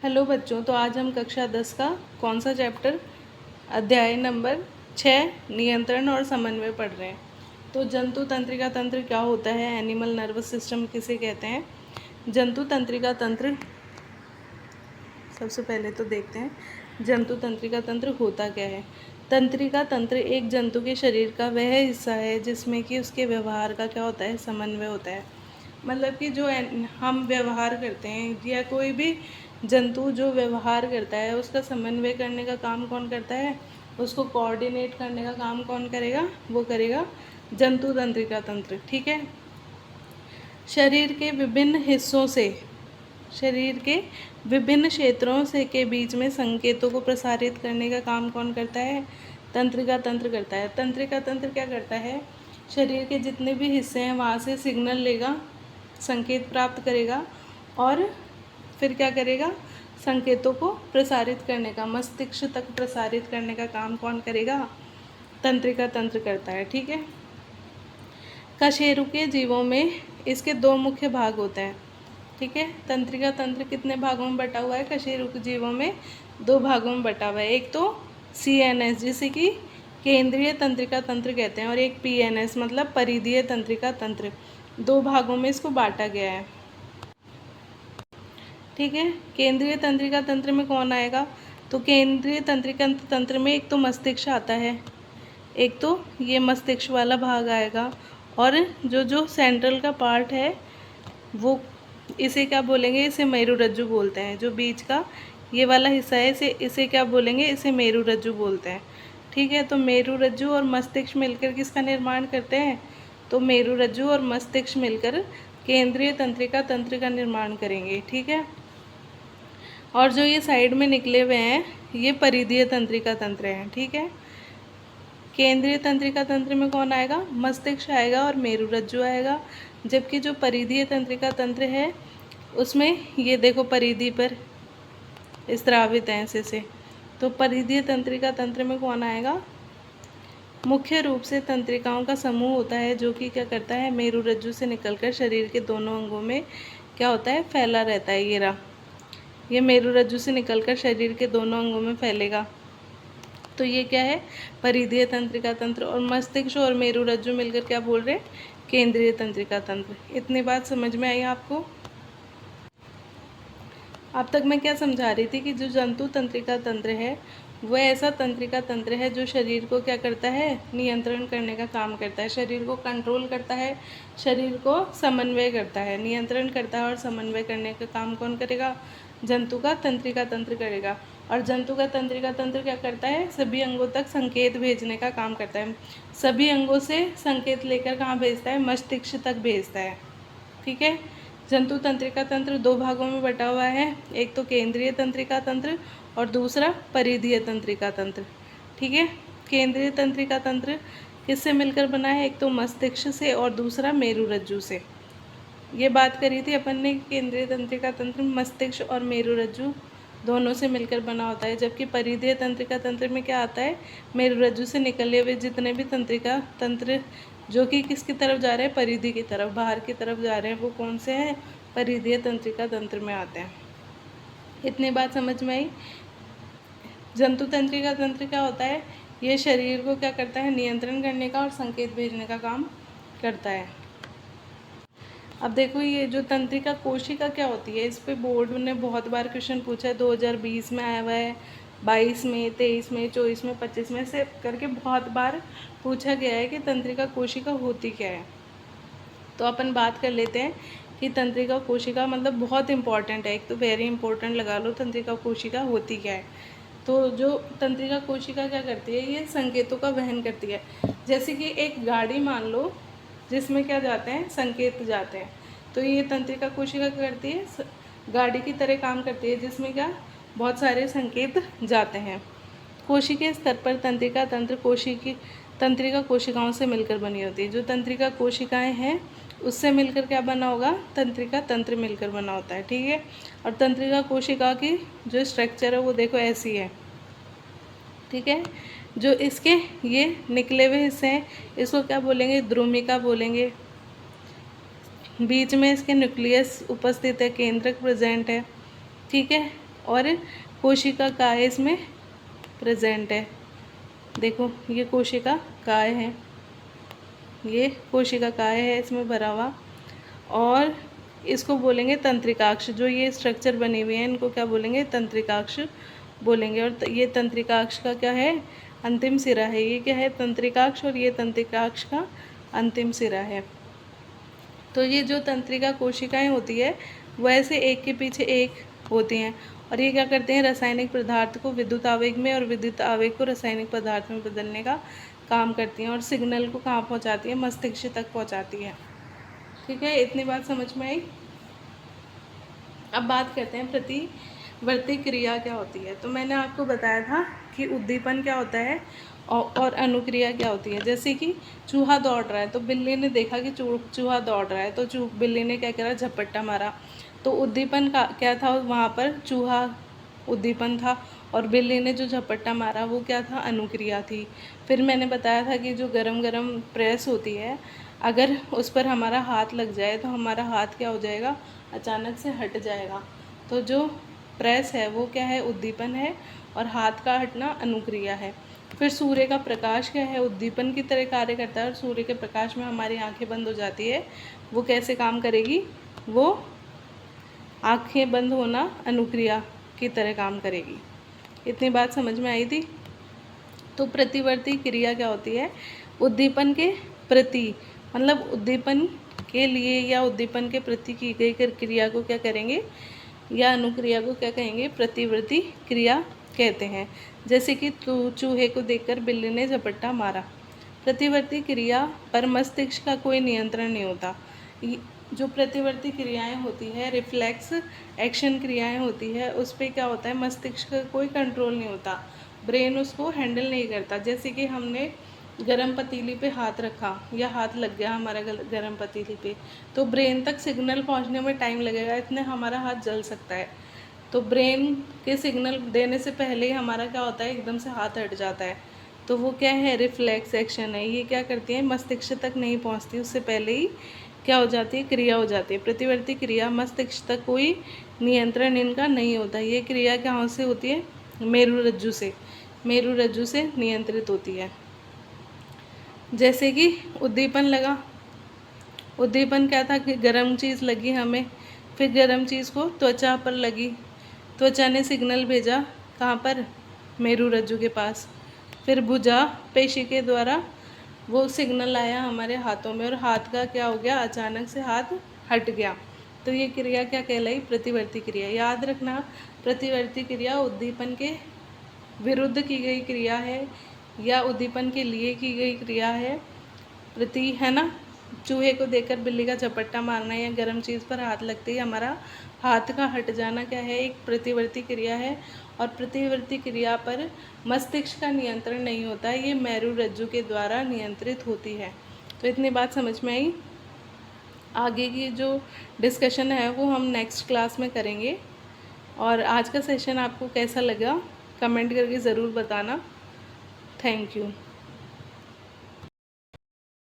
Hello बच्चों, तो आज हम कक्षा 10 का कौन सा चैप्टर अध्याय नंबर 6 नियंत्रण और समन्वय पढ़ रहे हैं। तो जंतु तंत्रिका तंत्र क्या होता है, एनिमल नर्वस सिस्टम किसे कहते हैं। जंतु तंत्रिका तंत्र सबसे पहले तो देखते हैं जंतु तंत्रिका तंत्र होता क्या है। तंत्रिका तंत्र एक जंतु के शरीर का वह हिस्सा है जिसमें कि उसके व्यवहार का क्या होता है, समन्वय होता है। मतलब कि जो हम व्यवहार करते हैं या कोई भी जंतु जो व्यवहार करता है उसका समन्वय करने का काम कौन करता है, उसको कोऑर्डिनेट करने का काम कौन करेगा, वो करेगा जंतु तंत्रिका तंत्र। ठीक है। शरीर के विभिन्न हिस्सों से, शरीर के विभिन्न क्षेत्रों से के बीच में संकेतों को प्रसारित करने का काम कौन करता है, तंत्रिका तंत्र करता है। तंत्रिका तंत्र क्या करता है, शरीर के जितने भी हिस्से हैं वहाँ से सिग्नल लेगा, संकेत प्राप्त करेगा और फिर क्या करेगा, संकेतों को प्रसारित करने का, मस्तिष्क तक प्रसारित करने का काम कौन करेगा, तंत्रिका तंत्र करता है। ठीक है। कशेरुकीय जीवों में इसके दो मुख्य भाग होते हैं। ठीक है। तंत्रिका तंत्र कितने भागों में बटा हुआ है, कशेरुकी जीवों में दो भागों में बटा हुआ है। एक तो CNS जिसे कि केंद्रीय तंत्रिका तंत्र कहते हैं और एक PNS मतलब परिधीय तंत्रिका तंत्र। दो भागों में इसको बांटा गया है। ठीक है। केंद्रीय तंत्रिका तंत्र में कौन आएगा, तो केंद्रीय तंत्रिका तंत्र में एक तो मस्तिष्क आता है, एक तो ये मस्तिष्क वाला भाग आएगा और जो जो सेंट्रल का पार्ट है वो इसे क्या बोलेंगे, इसे मेरुरज्जु बोलते हैं। जो बीच का ये वाला हिस्सा है इसे क्या बोलेंगे, इसे मेरुरज्जु बोलते हैं। ठीक है। तो मेरुरज्जु और मस्तिष्क मिलकर किसका निर्माण करते हैं, तो मेरुरज्जु और मस्तिष्क मिलकर केंद्रीय तंत्रिका तंत्र का निर्माण करेंगे। ठीक है। और जो ये साइड में निकले हुए हैं ये परिधीय तंत्रिका तंत्र हैं। ठीक है। केंद्रीय तंत्रिका तंत्र में कौन आएगा, मस्तिष्क आएगा और मेरुरज्जु आएगा। जबकि जो परिधीय तंत्रिका तंत्र है उसमें ये देखो परिधि पर स्रावित हैं ऐसे से। तो परिधीय तंत्रिका तंत्र में कौन आएगा, मुख्य रूप से तंत्रिकाओं का समूह होता है जो कि क्या करता है, मेरुरज्जु से निकलकर शरीर के दोनों अंगों में क्या होता है, फैला रहता है। ये रहा, ये मेरुरज्जु से निकलकर शरीर के दोनों अंगों में फैलेगा। तो ये क्या है, परिधीय तंत्रिका तंत्र। और मस्तिष्क और मेरुरज्जु मिलकर क्या बोल रहे हैं, केंद्रीय तंत्रिका तंत्र। इतनी बात समझ में आई आपको। अब तक मैं क्या समझा रही थी कि जो जंतु तंत्रिका तंत्र है वह ऐसा तंत्रिका तंत्र है जो शरीर को क्या करता है, नियंत्रण करने का काम करता है, शरीर को कंट्रोल करता है, शरीर को समन्वय करता है। नियंत्रण करता है और समन्वय करने का काम कौन करेगा, जंतु का तंत्रिका तंत्र करेगा। और जंतु का तंत्रिका तंत्र क्या करता है, सभी अंगों तक संकेत भेजने का काम करता है। सभी अंगों से संकेत लेकर कहाँ भेजता है, मस्तिष्क तक भेजता है। ठीक है। जंतु तंत्रिका तंत्र दो भागों में बटा हुआ है, एक तो केंद्रीय तंत्रिका तंत्र और दूसरा परिधीय तंत्रिका तंत्र। ठीक है। केंद्रीय तंत्रिका तंत्र किससे मिलकर बना है, एक तो मस्तिष्क से और दूसरा मेरुरज्जु से। ये बात करी थी अपन ने, केंद्रीय तंत्रिका तंत्र मस्तिष्क और मेरुरज्जु दोनों से मिलकर बना होता है। जबकि परिधीय तंत्रिका तंत्र में क्या आता है, मेरुरज्जु से निकले हुए जितने भी तंत्रिका तंत्र जो कि किसकी तरफ जा रहे हैं, परिधि की तरफ, बाहर की तरफ जा रहे हैं, वो कौन से हैं, परिधीय तंत्रिका तंत्र में आते हैं। इतनी बात समझ में आई। जंतु तंत्रिका तंत्र क्या होता है, ये शरीर को क्या करता है, नियंत्रण करने का और संकेत भेजने का काम करता है। अब देखो ये जो तंत्रिका कोशिका क्या होती है, इस पे बोर्ड ने बहुत बार क्वेश्चन पूछा है। 2020 में आया हुआ है, 22 में, 23 में, 24 में, 25 में से करके बहुत बार पूछा गया है कि तंत्रिका कोशिका होती क्या है। तो अपन बात कर लेते हैं कि तंत्रिका कोशिका मतलब बहुत इंपॉर्टेंट है, एक तो वेरी इंपॉर्टेंट लगा लो, तंत्रिका कोशिका होती क्या है। तो जो तंत्रिका कोशिका क्या करती है, ये संकेतों का वहन करती है। जैसे कि एक गाड़ी मान लो जिसमें क्या जाते हैं, संकेत जाते हैं, तो ये तंत्रिका कोशिका क्या करती है, गाड़ी की तरह काम करती है जिसमें क्या बहुत सारे संकेत जाते हैं। कोशिकीय स्तर पर तंत्रिका तंत्र तंत्रिका कोशिकाओं से मिलकर बनी होती है। जो तंत्रिका कोशिकाएं हैं उससे मिलकर क्या बना होगा, तंत्रिका तंत्र मिलकर बना होता है। ठीक है। और तंत्रिका कोशिका की जो स्ट्रक्चर है वो देखो ऐसी है। ठीक है। जो इसके ये निकले हुए हिस्से हैं इसको क्या बोलेंगे, द्रुमिका बोलेंगे। बीच में इसके न्यूक्लियस उपस्थित है, केंद्रक प्रेजेंट है। ठीक है। और कोशिका काय इसमें प्रेजेंट है। देखो ये कोशिका काय है, ये कोशिका काय है इसमें भरा हुआ। और इसको बोलेंगे तंत्रिकाक्ष। जो ये स्ट्रक्चर बने हुए हैं इनको क्या बोलेंगे? तंत्रिकाक्ष बोलेंगे। और ये तंत्रिकाक्ष का क्या है? अंतिम सिरा है। ये क्या है? तंत्रिकाक्ष, और ये तंत्रिकाक्ष का अंतिम सिरा है। तो ये जो तंत्रिका कोशिकाएं होती है वो ऐसे एक के पीछे एक होती हैं, और ये क्या करते हैं? रासायनिक पदार्थ को विद्युत आवेग में और विद्युत आवेग को रासायनिक पदार्थ में बदलने का काम करती हैं, और सिग्नल को कहाँ पहुँचाती है? मस्तिष्क तक पहुँचाती है। ठीक है, इतनी बात समझ में आई। अब बात करते हैं प्रतिवर्ती क्रिया क्या होती है। तो मैंने आपको बताया था कि उद्दीपन क्या होता है और अनुक्रिया क्या होती है। जैसे कि चूहा दौड़ रहा है, तो बिल्ली ने देखा कि चूहा दौड़ रहा है, तो बिल्ली ने क्या करा? झपट्टा मारा। तो उद्दीपन का क्या था वहाँ पर? चूहा उद्दीपन था, और बिल्ली ने जो झपट्टा मारा वो क्या था? अनुक्रिया थी। फिर मैंने बताया था कि जो गरम गरम प्रेस होती है, अगर उस पर हमारा हाथ लग जाए तो हमारा हाथ क्या हो जाएगा? अचानक से हट जाएगा। तो जो प्रेस है वो क्या है? उद्दीपन है, और हाथ का हटना अनुक्रिया है। फिर सूर्य का प्रकाश क्या है? उद्दीपन की तरह कार्य करता है, और सूर्य के प्रकाश में हमारी आंखें बंद हो जाती है। वो कैसे काम करेगी? वो आंखें बंद होना अनुक्रिया की तरह काम करेगी। इतनी बात समझ में आई थी। तो प्रतिवर्ती क्रिया क्या होती है? उद्दीपन के प्रति, मतलब उद्दीपन के लिए या उद्दीपन के प्रति की गई क्रिया को क्या करेंगे? या अनुक्रिया को क्या कहेंगे? प्रतिवर्ती क्रिया कहते हैं। जैसे कि चूहे को देखकर बिल्ली ने झपट्टा मारा। प्रतिवर्ती क्रिया पर मस्तिष्क का कोई नियंत्रण नहीं होता। जो प्रतिवर्ती क्रियाएं होती है, रिफ्लेक्स एक्शन क्रियाएं होती है, उस पर क्या होता है? मस्तिष्क का कोई कंट्रोल नहीं होता, ब्रेन उसको हैंडल नहीं करता। जैसे कि हमने गरम पतीली पे हाथ रखा या हाथ लग गया हमारा गरम पतीली पे, तो ब्रेन तक सिग्नल पहुंचने में टाइम लगेगा, इतने हमारा हाथ जल सकता है। तो ब्रेन के सिग्नल देने से पहले ही हमारा क्या होता है? एकदम से हाथ हट जाता है। तो वो क्या है? रिफ्लेक्स एक्शन है। ये क्या करती है? मस्तिष्क तक नहीं पहुंचती, उससे पहले ही क्या हो जाती है? क्रिया हो जाती है। प्रतिवर्ती क्रिया मस्तिष्क तक कोई नियंत्रण इनका नहीं होता। ये क्रिया कहाँ से होती है? मेरुरज्जु से। मेरुरज्जु से नियंत्रित होती है। जैसे कि उद्दीपन लगा, उद्दीपन क्या था? कि गर्म चीज़ लगी हमें, फिर गर्म चीज़ को त्वचा पर लगी, त्वचा ने सिग्नल भेजा कहाँ पर? मेरुरज्जु के पास। फिर भुजा पेशी के द्वारा वो सिग्नल आया हमारे हाथों में, और हाथ का क्या हो गया? अचानक से हाथ हट गया। तो ये क्रिया क्या कहलाई? प्रतिवर्ती क्रिया। याद रखना, प्रतिवर्ती क्रिया उद्दीपन के विरुद्ध की गई क्रिया है या उद्दीपन के लिए की गई क्रिया है। प्रति है ना, चूहे को देखकर बिल्ली का झपट्टा मारना या गर्म चीज़ पर हाथ लगते ही हमारा हाथ का हट जाना क्या है? एक प्रतिवर्ती क्रिया है। और प्रतिवर्ती क्रिया पर मस्तिष्क का नियंत्रण नहीं होता, ये मेरुरज्जु के द्वारा नियंत्रित होती है। तो इतनी बात समझ में आई। आगे की जो डिस्कशन है वो हम नेक्स्ट क्लास में करेंगे। और आज का सेशन आपको कैसा लगा कमेंट करके ज़रूर बताना। Thank you.